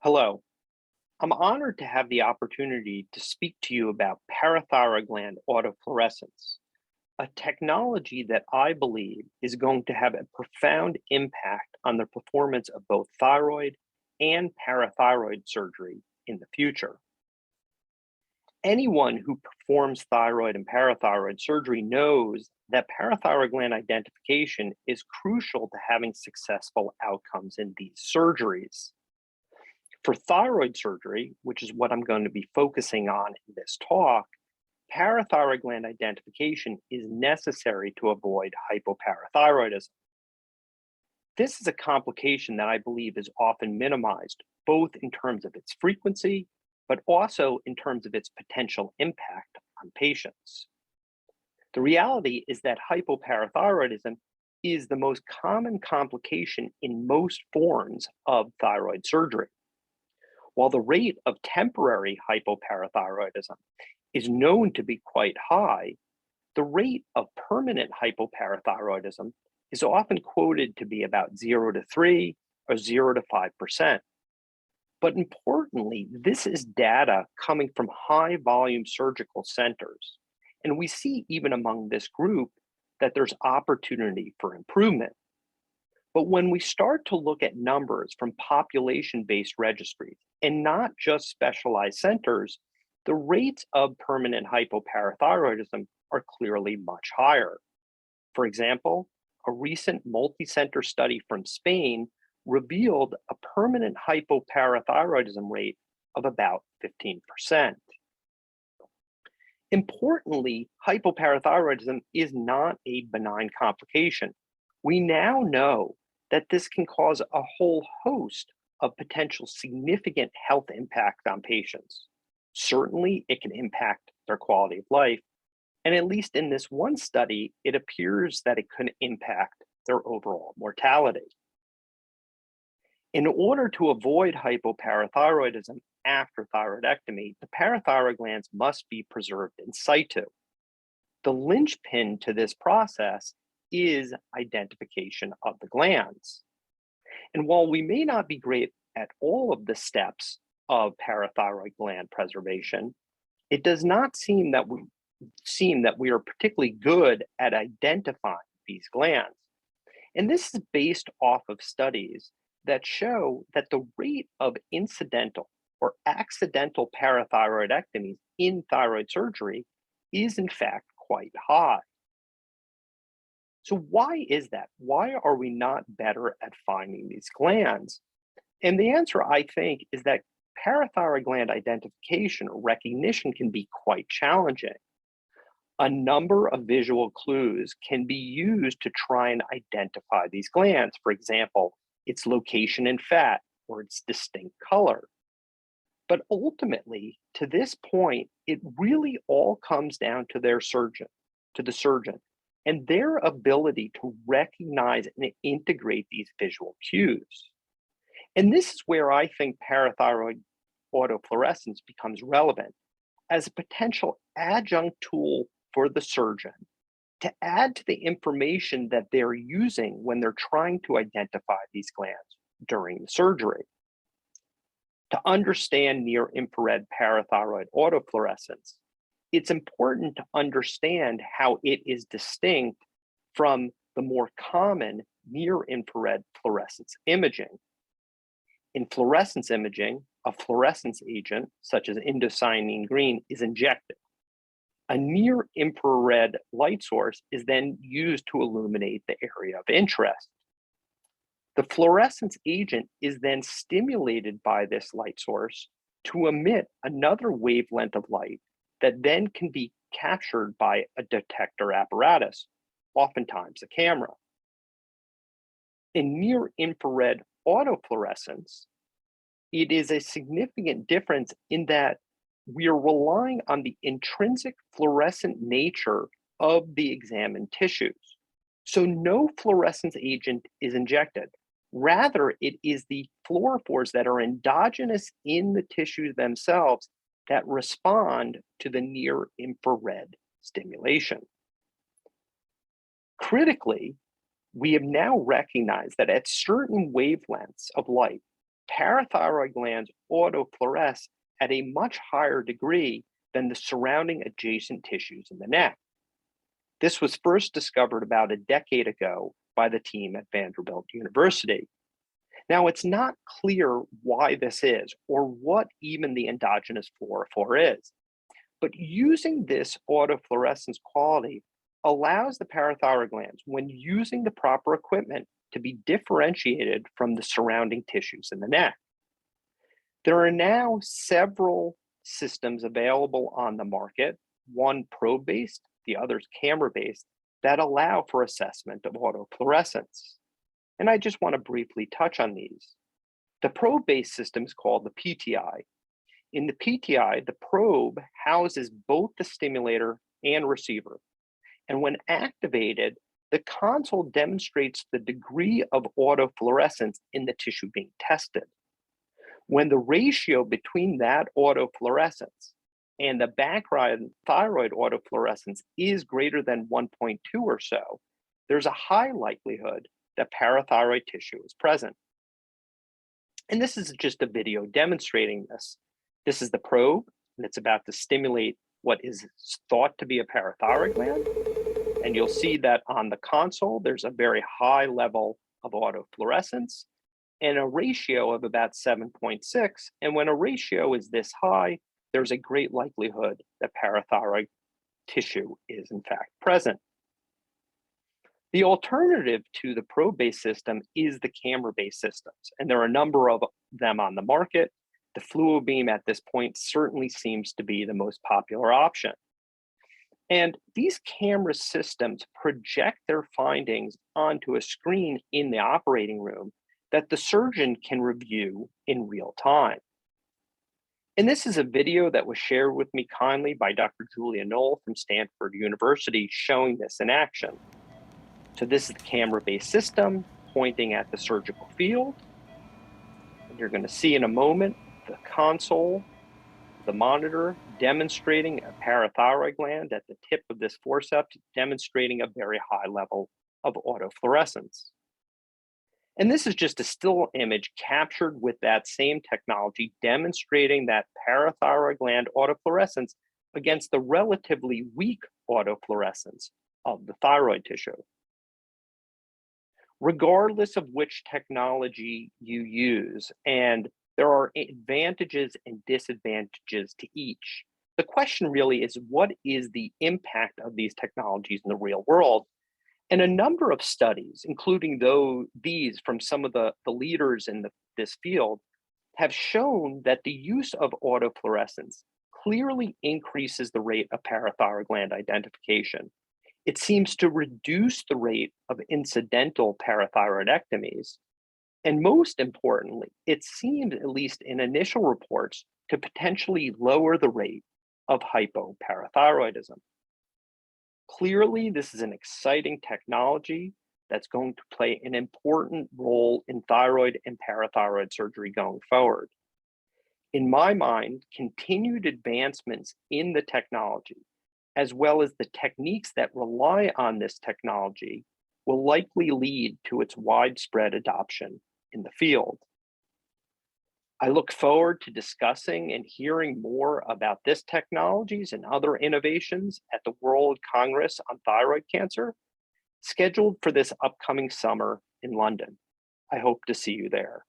Hello, I'm honored to have the opportunity to speak to you about parathyroid gland autofluorescence, a technology that I believe is going to have a profound impact on the performance of both thyroid and parathyroid surgery in the future. Anyone who performs thyroid and parathyroid surgery knows that parathyroid gland identification is crucial to having successful outcomes in these surgeries. For thyroid surgery, which is what I'm going to be focusing on in this talk, parathyroid gland identification is necessary to avoid hypoparathyroidism. This is a complication that I believe is often minimized, both in terms of its frequency, but also in terms of its potential impact on patients. The reality is that hypoparathyroidism is the most common complication in most forms of thyroid surgery. While the rate of temporary hypoparathyroidism is known to be quite high, the rate of permanent hypoparathyroidism is often quoted to be about 0 to 3 or 0 to 5%. But importantly, this is data coming from high volume surgical centers. And we see even among this group that there's opportunity for improvement. But when we start to look at numbers from population-based registries and not just specialized centers, the rates of permanent hypoparathyroidism are clearly much higher. For example, a recent multi-center study from Spain revealed a permanent hypoparathyroidism rate of about 15%. Importantly, hypoparathyroidism is not a benign complication. We now know that this can cause a whole host of potential significant health impact on patients. Certainly, it can impact their quality of life, and at least in this one study, it appears that it could impact their overall mortality. In order to avoid hypoparathyroidism after thyroidectomy, the parathyroid glands must be preserved in situ. The linchpin to this process is identification of the glands. And while we may not be great at all of the steps of parathyroid gland preservation, it does not seem that we are particularly good at identifying these glands. And this is based off of studies that show that the rate of incidental or accidental parathyroidectomies in thyroid surgery is in fact quite high. So why is that? Why are we not better at finding these glands? And the answer, I think, is that parathyroid gland identification or recognition can be quite challenging. A number of visual clues can be used to try and identify these glands. For example, its location in fat or its distinct color. But ultimately, to this point, it really all comes down to the surgeon, and their ability to recognize and integrate these visual cues. And this is where I think parathyroid autofluorescence becomes relevant as a potential adjunct tool for the surgeon to add to the information that they're using when they're trying to identify these glands during the surgery. To understand near-infrared parathyroid autofluorescence, it's important to understand how it is distinct from the more common near-infrared fluorescence imaging. In fluorescence imaging, a fluorescence agent, such as indocyanine green, is injected. A near-infrared light source is then used to illuminate the area of interest. The fluorescence agent is then stimulated by this light source to emit another wavelength of light that then can be captured by a detector apparatus, oftentimes a camera. In near-infrared autofluorescence, it is a significant difference in that we are relying on the intrinsic fluorescent nature of the examined tissues. So no fluorescence agent is injected. Rather, it is the fluorophores that are endogenous in the tissues themselves that respond to the near-infrared stimulation. Critically, we have now recognized that at certain wavelengths of light, parathyroid glands autofluoresce at a much higher degree than the surrounding adjacent tissues in the neck. This was first discovered about a decade ago by the team at Vanderbilt University. Now, it's not clear why this is or what even the endogenous fluorophore is, but using this autofluorescence quality allows the parathyroid glands, when using the proper equipment, to be differentiated from the surrounding tissues in the neck. There are now several systems available on the market, one probe-based, the other's camera-based, that allow for assessment of autofluorescence. And I just want to briefly touch on these. The probe-based system is called the PTI. In the PTI, the probe houses both the stimulator and receiver. And when activated, the console demonstrates the degree of autofluorescence in the tissue being tested. When the ratio between that autofluorescence and the background thyroid autofluorescence is greater than 1.2 or so, there's a high likelihood that parathyroid tissue is present. And this is just a video demonstrating this. This is the probe, and it's about to stimulate what is thought to be a parathyroid gland. And you'll see that on the console, there's a very high level of autofluorescence and a ratio of about 7.6. And when a ratio is this high, there's a great likelihood that parathyroid tissue is in fact present. The alternative to the probe-based system is the camera-based systems, and there are a number of them on the market. The FluoBeam at this point certainly seems to be the most popular option. And these camera systems project their findings onto a screen in the operating room that the surgeon can review in real time. And this is a video that was shared with me kindly by Dr. Julia Knoll from Stanford University showing this in action. So this is the camera-based system pointing at the surgical field. And you're going to see in a moment the console, the monitor demonstrating a parathyroid gland at the tip of this forceps, demonstrating a very high level of autofluorescence. And this is just a still image captured with that same technology, demonstrating that parathyroid gland autofluorescence against the relatively weak autofluorescence of the thyroid tissue. Regardless of which technology you use, and there are advantages and disadvantages to each, the question really is, what is the impact of these technologies in the real world? And a number of studies, including these from some of the leaders in this field, have shown that the use of autofluorescence clearly increases the rate of parathyroid gland identification. It seems to reduce the rate of incidental parathyroidectomies. And most importantly, it seems, at least in initial reports, to potentially lower the rate of hypoparathyroidism. Clearly, this is an exciting technology that's going to play an important role in thyroid and parathyroid surgery going forward. In my mind, continued advancements in the technology, as well as the techniques that rely on this technology, will likely lead to its widespread adoption in the field. I look forward to discussing and hearing more about this technologies and other innovations at the World Congress on Thyroid Cancer, scheduled for this upcoming summer in London. I hope to see you there.